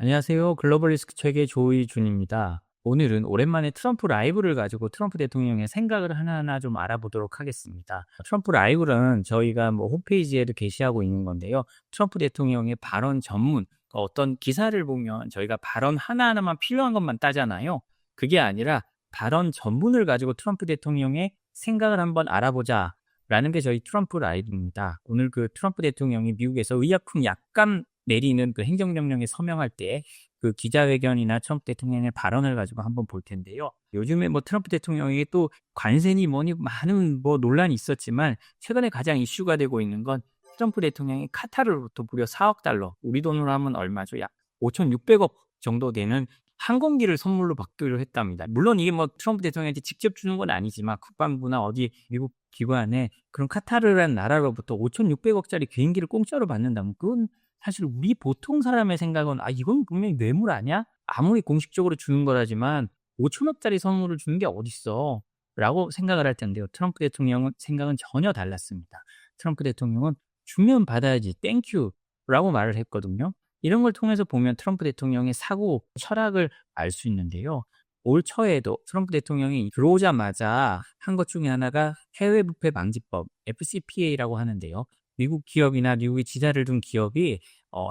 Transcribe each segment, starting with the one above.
안녕하세요. 글로벌 리스크 체계 조이준입니다. 오늘은 오랜만에 트럼프 라이브를 가지고 트럼프 대통령의 생각을 하나하나 좀 알아보도록 하겠습니다. 트럼프 라이브는 저희가 홈페이지에도 게시하고 있는 건데요. 트럼프 대통령의 발언 전문, 어떤 기사를 보면 저희가 발언 하나하나만 필요한 것만 따잖아요. 그게 아니라 발언 전문을 가지고 트럼프 대통령의 생각을 한번 알아보자. 라는 게 저희 트럼프 라이브입니다. 오늘 그 트럼프 대통령이 미국에서 의약품 약간 내리는 그 행정명령에 서명할 때 그 기자회견이나 트럼프 대통령의 발언을 가지고 한번 볼 텐데요. 요즘에 트럼프 대통령에게 또 관세니 뭐니 많은 논란이 있었지만 최근에 가장 이슈가 되고 있는 건 트럼프 대통령이 카타르로부터 무려 4억 달러, 우리 돈으로 하면 얼마죠? 약 5,600억 정도 되는 항공기를 선물로 받기로 했답니다. 물론 이게 트럼프 대통령한테 직접 주는 건 아니지만 국방부나 어디 미국 기관에 그런 카타르라는 나라로부터 5,600억짜리 비행기를 공짜로 받는다면 그건 사실 우리 보통 사람의 생각은 '아 이건 분명히 뇌물 아니야?' 아무리 공식적으로 주는 거라지만 5천억짜리 선물을 주는 게 어딨어?'라고 생각을 할 텐데요. 트럼프 대통령은 생각은 전혀 달랐습니다. 트럼프 대통령은 '주면 받아야지. 땡큐'라고 말을 했거든요. 이런 걸 통해서 보면 트럼프 대통령의 사고 철학을 알 수 있는데요. 올 초에도 트럼프 대통령이 들어오자마자 한 것 중에 하나가 해외 부패 방지법 FCPA라고 하는데요. 미국 기업이나 미국에 지사를 둔 기업이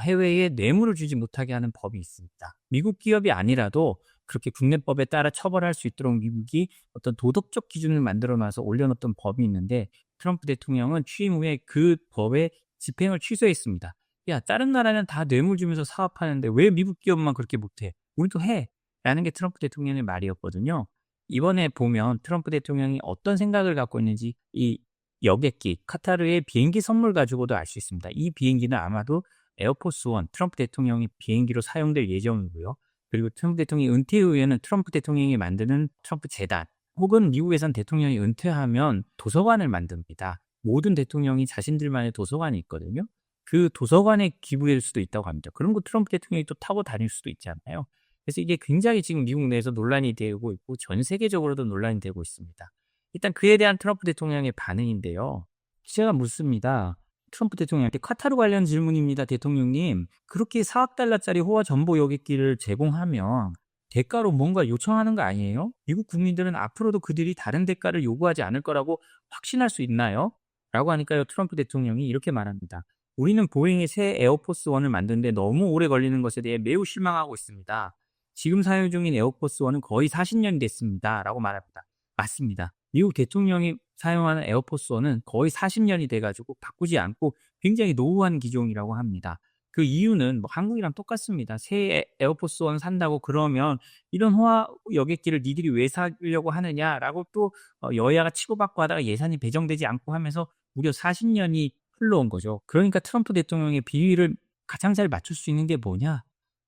해외에 뇌물을 주지 못하게 하는 법이 있습니다. 미국 기업이 아니라도 그렇게 국내법에 따라 처벌할 수 있도록 미국이 어떤 도덕적 기준을 만들어 놔서 올려놓던 법이 있는데 트럼프 대통령은 취임 후에 그 법의 집행을 취소했습니다. "야, 다른 나라는 다 뇌물 주면서 사업하는데 왜 미국 기업만 그렇게 못해? 우리도 해." 라는 게 트럼프 대통령의 말이었거든요. 이번에 보면 트럼프 대통령이 어떤 생각을 갖고 있는지 이 여객기, 카타르의 비행기 선물 가지고도 알 수 있습니다. 이 비행기는 아마도 에어포스 원, 트럼프 대통령이 비행기로 사용될 예정이고요. 그리고 트럼프 대통령이 은퇴 후에는 트럼프 대통령이 만드는 트럼프 재단, 혹은 미국에선 대통령이 은퇴하면 도서관을 만듭니다. 모든 대통령이 자신들만의 도서관이 있거든요. 그 도서관에 기부할 수도 있다고 합니다. 그런 거 트럼프 대통령이 또 타고 다닐 수도 있잖아요. 그래서 이게 굉장히 지금 미국 내에서 논란이 되고 있고 전 세계적으로도 논란이 되고 있습니다. 일단 그에 대한 트럼프 대통령의 반응인데요. 기자가 묻습니다. 트럼프 대통령한테 "카타르 관련 질문입니다, 대통령님. 그렇게 4억 달러짜리 호화 전보 여객기를 제공하면 대가로 뭔가 요청하는 거 아니에요? 미국 국민들은 앞으로도 그들이 다른 대가를 요구하지 않을 거라고 확신할 수 있나요?" 라고 하니까요. 트럼프 대통령이 이렇게 말합니다. "우리는 보잉의 새 에어포스 1을 만드는데 너무 오래 걸리는 것에 대해 매우 실망하고 있습니다. 지금 사용 중인 에어포스 1은 거의 40년이 됐습니다." 라고 말합니다. 맞습니다. 미국 대통령이 사용하는 에어포스 1은 거의 40년이 돼 가지고 바꾸지 않고 굉장히 노후한 기종이라고 합니다. 그 이유는 한국이랑 똑같습니다. 새 에어포스 1 산다고 그러면 "이런 호화 여객기를 니들이 왜 사려고 하느냐?"라고 또 여야가 치고받고 하다가 예산이 배정되지 않고 하면서 무려 40년이 흘러온 거죠. 그러니까 트럼프 대통령의 비위를 가장 잘 맞출 수 있는 게 뭐냐?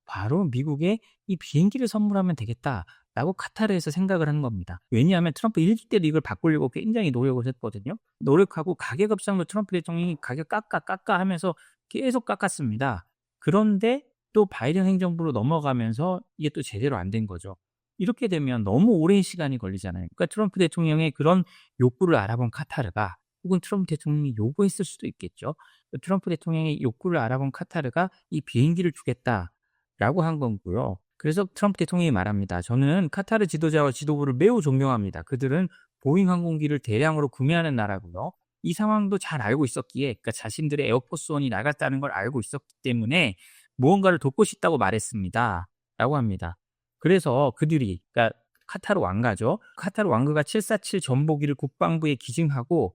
바로 미국에 "이 비행기를 선물하면 되겠다."라고 카타르에서 생각을 한 겁니다. 왜냐하면 트럼프 1기 때도 이걸 바꾸려고 굉장히 노력을 했거든요. 노력하고 가격 협상도 트럼프 대통령이 "가격 깎아" 하면서 계속 깎았습니다. 그런데 또 바이든 행정부로 넘어가면서 이게 또 제대로 안 된 거죠. 이렇게 되면 너무 오랜 시간이 걸리잖아요. 그러니까 트럼프 대통령의 그런 욕구를 알아본 카타르가, 혹은 트럼프 대통령이 요구했을 수도 있겠죠. 트럼프 대통령의 욕구를 알아본 카타르가 "이 비행기를 주겠다."라고 한 거고요. 그래서 트럼프 대통령이 말합니다. "저는 카타르 지도자와 지도부를 매우 존경합니다. 그들은 보잉 항공기를 대량으로 구매하는 나라고요. 이 상황도 잘 알고 있었기에, 그러니까 자신들의 에어포스 1이 나갔다는 걸 알고 있었기 때문에 무언가를 돕고 싶다고 말했습니다."라고 합니다. 그래서 그들이, 그러니까 카타르 왕가죠. 카타르 왕가가 747 전보기를 국방부에 기증하고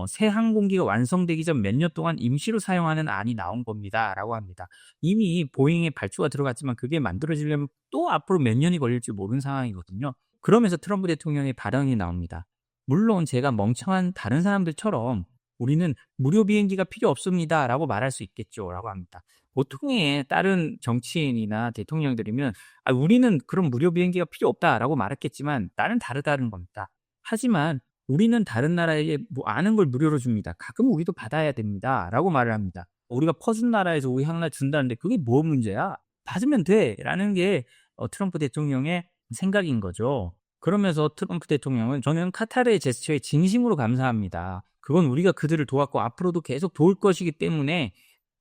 새 항공기가 완성되기 전 몇 년 동안 임시로 사용하는 안이 나온 겁니다."라고 합니다. 이미 보잉에 발주가 들어갔지만 그게 만들어지려면 또 앞으로 몇 년이 걸릴지 모르는 상황이거든요. 그러면서 트럼프 대통령의 발언이 나옵니다. "물론 제가 멍청한 다른 사람들처럼 '우리는 무료 비행기가 필요 없습니다.'라고 말할 수 있겠죠."라고 합니다. 보통의 다른 정치인이나 대통령들이면 우리는 그런 무료 비행기가 필요 없다."라고 말했겠지만 나는 다르다는 겁니다. 하지만 "우리는 다른 나라에 아는 걸 무료로 줍니다. 가끔 우리도 받아야 됩니다."라고 말을 합니다. "우리가 퍼준 나라에서 우리 하나 준다는데 그게 뭐 문제야? 받으면 돼."라는 게 트럼프 대통령의 생각인 거죠. 그러면서 트럼프 대통령은 "저는 카타르의 제스처에 진심으로 감사합니다. 그건 우리가 그들을 도왔고 앞으로도 계속 도울 것이기 때문에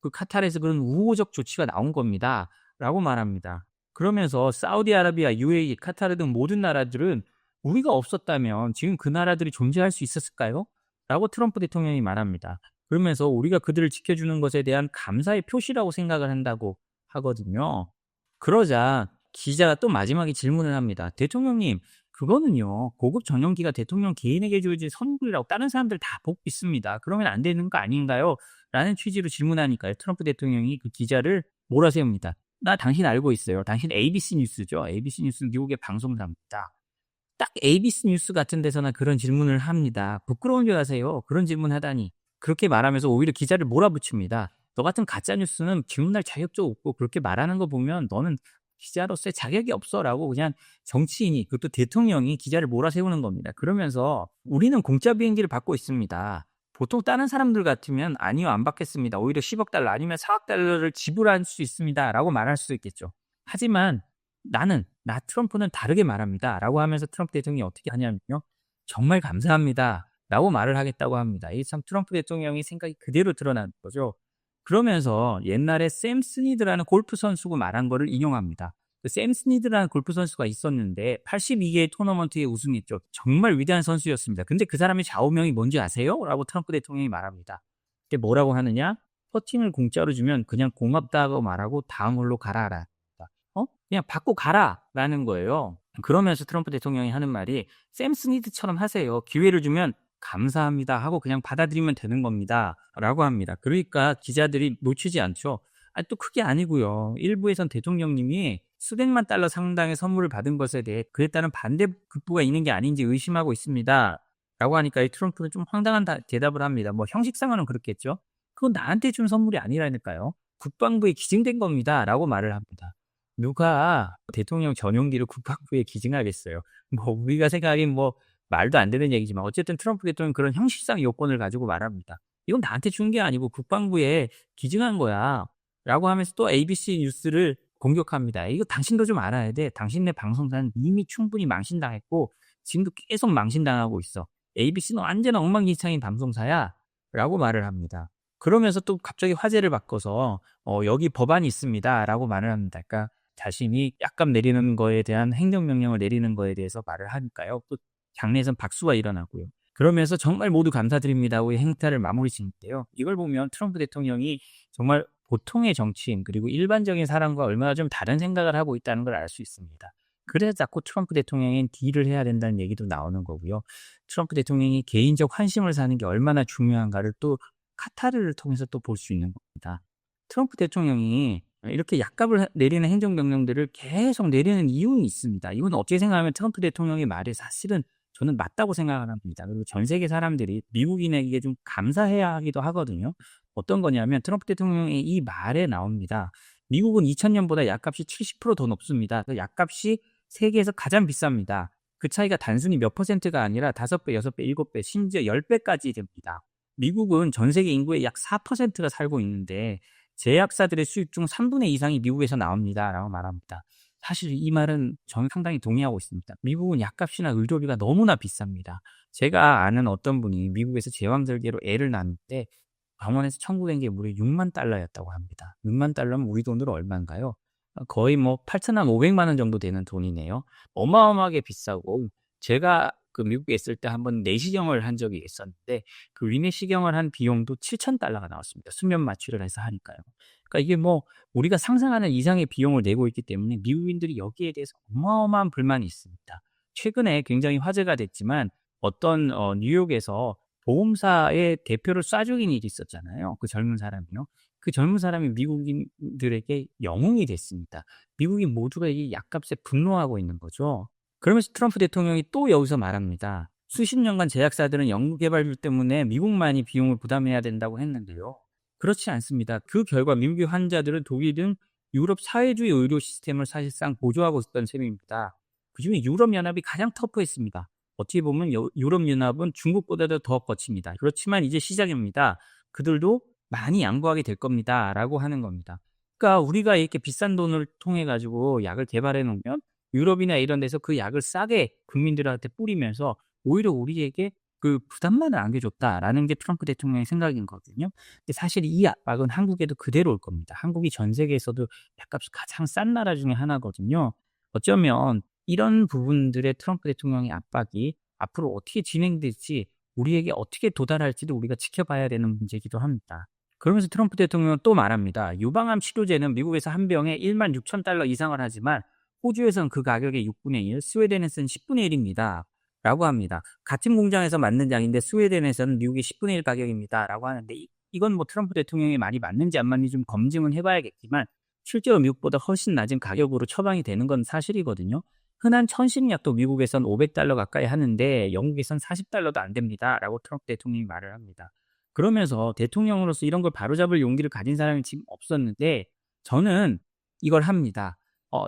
그 카타르에서 그런 우호적 조치가 나온 겁니다." 라고 말합니다. 그러면서 사우디아라비아, UAE, 카타르 등 모든 나라들은 우리가 없었다면 지금 그 나라들이 존재할 수 있었을까요? 라고 트럼프 대통령이 말합니다. 그러면서 우리가 그들을 지켜주는 것에 대한 감사의 표시라고 생각을 한다고 하거든요. 그러자 기자가 또 마지막에 질문을 합니다. 대통령님, 그거는요, 고급 전용기가 대통령 개인에게 주어진 선물이라고 다른 사람들 다 보고 있습니다. 그러면 안 되는 거 아닌가요? 라는 취지로 질문하니까요. 트럼프 대통령이 그 기자를 몰아세웁니다. 나 당신 알고 있어요. 당신 ABC 뉴스죠. ABC 뉴스 미국의 방송사입니다. 딱 ABC 뉴스 같은 데서나 그런 질문을 합니다. 부끄러운 줄 아세요? 그런 질문 하다니. 그렇게 말하면서 오히려 기자를 몰아붙입니다. 너 같은 가짜 뉴스는 질문할 자격도 없고 그렇게 말하는 거 보면 너는 기자로서의 자격이 없어라고 그냥 정치인이 그것도 대통령이 기자를 몰아세우는 겁니다. 그러면서 우리는 공짜 비행기를 받고 있습니다. 보통 다른 사람들 같으면 아니요 안 받겠습니다. 오히려 10억 달러 아니면 4억 달러를 지불할 수 있습니다라고 말할 수 있겠죠. 하지만 나 트럼프는 다르게 말합니다. 라고 하면서 트럼프 대통령이 어떻게 하냐면요. 정말 감사합니다. 라고 말을 하겠다고 합니다. 이 참 트럼프 대통령이 생각이 그대로 드러나는 거죠. 그러면서 옛날에 샘 스니드라는 골프 선수가 말한 거를 인용합니다. 그 샘 스니드라는 골프 선수가 있었는데 82개의 토너먼트에 우승했죠. 정말 위대한 선수였습니다. 근데 그 사람의 좌우명이 뭔지 아세요? 라고 트럼프 대통령이 말합니다. 그게 뭐라고 하느냐? 퍼팅을 공짜로 주면 그냥 고맙다고 말하고 다음 홀로 가라. 그냥 받고 가라라는 거예요. 그러면서 트럼프 대통령이 하는 말이 샘 스니드처럼 하세요. 기회를 주면 감사합니다 하고 그냥 받아들이면 되는 겁니다라고 합니다. 그러니까 기자들이 놓치지 않죠. 또 그게 아니고요. 일부에선 대통령님이 수백만 달러 상당의 선물을 받은 것에 대해 그에 따른 반대 급부가 있는 게 아닌지 의심하고 있습니다. 라고 하니까 이 트럼프는 좀 황당한 대답을 합니다. 뭐 형식상으로는 그렇겠죠. 그건 나한테 준 선물이 아니라니까요. 국방부에 기증된 겁니다. 라고 말을 합니다. 누가 대통령 전용기를 국방부에 기증하겠어요. 뭐 우리가 생각하기엔 뭐 말도 안 되는 얘기지만 어쨌든 트럼프 대통령은 그런 형식상 요건을 가지고 말합니다. "이건 나한테 준 게 아니고 국방부에 기증한 거야." 라고 하면서 또 ABC 뉴스를 공격합니다. "이거 당신도 좀 알아야 돼. 당신네 방송사는 이미 충분히 망신당했고 지금도 계속 망신당하고 있어. ABC는 완전 엉망진창인 방송사야." 라고 말을 합니다. 그러면서 또 갑자기 화제를 바꿔서 "여기 법안이 있습니다."라고 말을 합니다. 그러니까 자신이 약값 내리는 거에 대한 행정명령을 내리는 거에 대해서 말을 하니까요. 또 장내에선 박수가 일어나고요. 그러면서 "정말 모두 감사드립니다."고 행사를 마무리 짓는데요. 이걸 보면 트럼프 대통령이 정말 보통의 정치인 그리고 일반적인 사람과 얼마나 좀 다른 생각을 하고 있다는 걸 알 수 있습니다. 그래서 자꾸 트럼프 대통령은 딜을 해야 된다는 얘기도 나오는 거고요. 트럼프 대통령이 개인적 환심을 사는 게 얼마나 중요한가를 또 카타르를 통해서 또 볼 수 있는 겁니다. 트럼프 대통령이 이렇게 약값을 내리는 행정명령들을 계속 내리는 이유는 있습니다. 이건 어떻게 생각하면 트럼프 대통령의 말이 사실은 저는 맞다고 생각을 합니다. 그리고 전 세계 사람들이 미국인에게 좀 감사해야 하기도 하거든요. 어떤 거냐면 트럼프 대통령의 이 말에 나옵니다. 미국은 2000년보다 약값이 70%더 높습니다. 그 약값이 세계에서 가장 비쌉니다. 그 차이가 단순히 몇 퍼센트가 아니라 5배, 6배, 7배, 심지어 10배까지 됩니다. 미국은 전 세계 인구의 약 4%가 살고 있는데 제약사들의 수입 중 3분의 2 이상이 미국에서 나옵니다라고 말합니다. 사실 이 말은 저는 상당히 동의하고 있습니다. 미국은 약값이나 의료비가 너무나 비쌉니다. 제가 아는 어떤 분이 미국에서 제왕절개로 애를 낳았는데 병원에서 천국엔 게 무려 6만 달러였다고 합니다. 6만 달러면 우리 돈으로 얼마인가요? 거의 뭐 8,500만 원 정도 되는 돈이네요. 어마어마하게 비싸고 제가 그 미국에 있을 때 한번 내시경을 한 적이 있었는데 그 위내시경을 한 비용도 7,000달러가 나왔습니다. 수면 마취를 해서 하니까요. 그러니까 이게 뭐 우리가 상상하는 이상의 비용을 내고 있기 때문에 미국인들이 여기에 대해서 어마어마한 불만이 있습니다. 최근에 굉장히 화제가 됐지만 어떤 뉴욕에서 보험사의 대표를 쏴 죽인 일이 있었잖아요. 그 젊은 사람이요. 그 젊은 사람이 미국인들에게 영웅이 됐습니다. 미국인 모두가 이 약값에 분노하고 있는 거죠. 그러면서 트럼프 대통령이 또 여기서 말합니다. 수십 년간 제약사들은 연구개발비 때문에 미국만이 비용을 부담해야 된다고 했는데요. 그렇지 않습니다. 그 결과 미국의 환자들은 독일 등 유럽 사회주의 의료 시스템을 사실상 보조하고 있었던 셈입니다. 그중에 유럽연합이 가장 터프했습니다. 어떻게 보면 유럽연합은 중국보다도 더 거칩니다. 그렇지만 이제 시작입니다. 그들도 많이 양보하게 될 겁니다. 라고 하는 겁니다. 그러니까 우리가 이렇게 비싼 돈을 통해 가지고 약을 개발해 놓으면 유럽이나 이런 데서 그 약을 싸게 국민들한테 뿌리면서 오히려 우리에게 그 부담만을 안겨줬다라는 게 트럼프 대통령의 생각인 거거든요. 근데 사실 이 압박은 한국에도 그대로 올 겁니다. 한국이 전 세계에서도 약값이 가장 싼 나라 중에 하나거든요. 어쩌면 이런 부분들의 트럼프 대통령의 압박이 앞으로 어떻게 진행될지 우리에게 어떻게 도달할지도 우리가 지켜봐야 되는 문제이기도 합니다. 그러면서 트럼프 대통령은 또 말합니다. 유방암 치료제는 미국에서 한 병에 16,000달러 이상을 하지만 호주에서는 그 가격의 6분의 1, 스웨덴에서는 10분의 1입니다. 라고 합니다. 같은 공장에서 만든 약인데 스웨덴에서는 미국의 10분의 1 가격입니다. 라고 하는데 이건 뭐 트럼프 대통령의 말이 맞는지 안 맞는지 좀 검증은 해봐야겠지만 실제로 미국보다 훨씬 낮은 가격으로 처방이 되는 건 사실이거든요. 흔한 천신약도 미국에선 500달러 가까이 하는데 영국에선 40달러도 안 됩니다. 라고 트럼프 대통령이 말을 합니다. 그러면서 대통령으로서 이런 걸 바로잡을 용기를 가진 사람이 지금 없었는데 저는 이걸 합니다.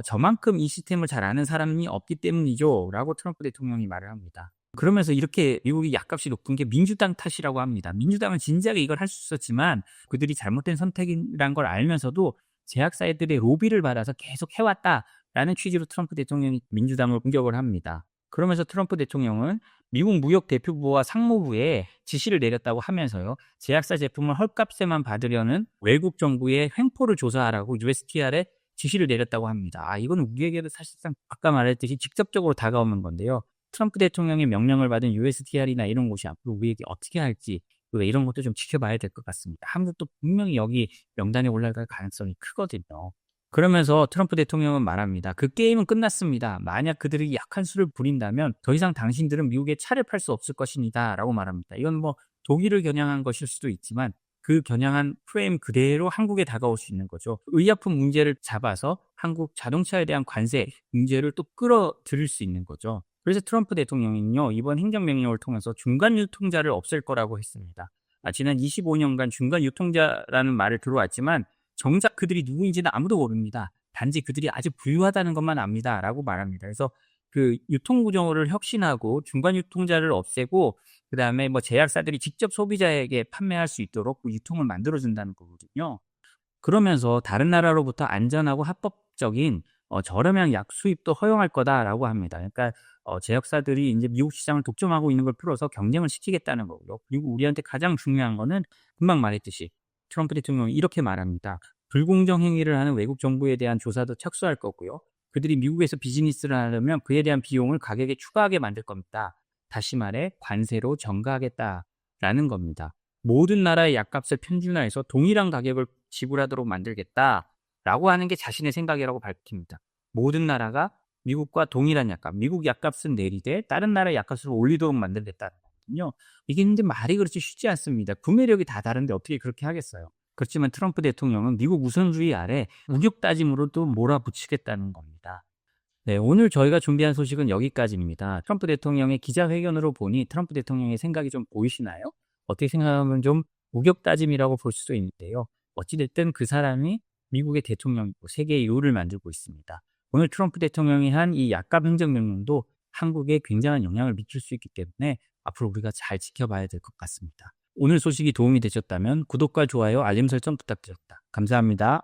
저만큼 이 시스템을 잘 아는 사람이 없기 때문이죠. 라고 트럼프 대통령이 말을 합니다. 그러면서 이렇게 미국이 약값이 높은 게 민주당 탓이라고 합니다. 민주당은 진작에 이걸 할 수 있었지만 그들이 잘못된 선택이란 걸 알면서도 제약사들의 로비를 받아서 계속 해왔다라는 취지로 트럼프 대통령이 민주당을 공격을 합니다. 그러면서 트럼프 대통령은 미국 무역대표부와 상무부에 지시를 내렸다고 하면서요. 제약사 제품을 헐값에만 받으려는 외국 정부의 횡포를 조사하라고 USTR에 지시를 내렸다고 합니다. 이건 우리에게도 사실상 아까 말했듯이 직접적으로 다가오는 건데요. 트럼프 대통령의 명령을 받은 USTR이나 이런 곳이 앞으로 우리에게 어떻게 할지 이런 것도 좀 지켜봐야 될 것 같습니다. 한국도 분명히 여기 명단에 올라갈 가능성이 크거든요. 그러면서 트럼프 대통령은 말합니다. 그 게임은 끝났습니다. 만약 그들이 약한 수를 부린다면 더 이상 당신들은 미국에 차를 팔 수 없을 것입니다. 라고 말합니다. 이건 뭐 독일을 겨냥한 것일 수도 있지만 그 겨냥한 프레임 그대로 한국에 다가올 수 있는 거죠. 의약품 문제를 잡아서 한국 자동차에 대한 관세 문제를 또 끌어들일 수 있는 거죠. 그래서 트럼프 대통령은요, 이번 행정명령을 통해서 중간 유통자를 없앨 거라고 했습니다. 지난 25년간 중간 유통자라는 말을 들어왔지만 정작 그들이 누구인지는 아무도 모릅니다. 단지 그들이 아주 부유하다는 것만 압니다. 라고 말합니다. 그래서 그 유통구조를 혁신하고 중간 유통자를 없애고 그다음에 뭐 제약사들이 직접 소비자에게 판매할 수 있도록 그 유통을 만들어준다는 거거든요. 그러면서 다른 나라로부터 안전하고 합법적인 저렴한 약 수입도 허용할 거다라고 합니다. 그러니까 제약사들이 이제 미국 시장을 독점하고 있는 걸 풀어서 경쟁을 시키겠다는 거고요. 그리고 우리한테 가장 중요한 거는 금방 말했듯이 트럼프 대통령이 이렇게 말합니다. 불공정 행위를 하는 외국 정부에 대한 조사도 착수할 거고요. 그들이 미국에서 비즈니스를 하려면 그에 대한 비용을 가격에 추가하게 만들 겁니다. 다시 말해 관세로 전가하겠다라는 겁니다. 모든 나라의 약값을 평준화해서 동일한 가격을 지불하도록 만들겠다라고 하는 게 자신의 생각이라고 밝힙니다. 모든 나라가 미국과 동일한 약값, 미국 약값은 내리되 다른 나라의 약값을 올리도록 만들겠다는 거거든요. 이게 근데 말이 그렇지 쉽지 않습니다. 구매력이 다 다른데 어떻게 그렇게 하겠어요. 그렇지만 트럼프 대통령은 미국 우선주의 아래 우격 따짐으로도 몰아붙이겠다는 겁니다. 네, 오늘 저희가 준비한 소식은 여기까지입니다. 트럼프 대통령의 기자회견으로 보니 트럼프 대통령의 생각이 좀 보이시나요? 어떻게 생각하면 좀 우격다짐이라고 볼 수도 있는데요. 어찌됐든 그 사람이 미국의 대통령이고 세계의 이유를 만들고 있습니다. 오늘 트럼프 대통령이 한 이 약값 행정명령도 한국에 굉장한 영향을 미칠 수 있기 때문에 앞으로 우리가 잘 지켜봐야 될 것 같습니다. 오늘 소식이 도움이 되셨다면 구독과 좋아요, 알림 설정 부탁드립니다. 감사합니다.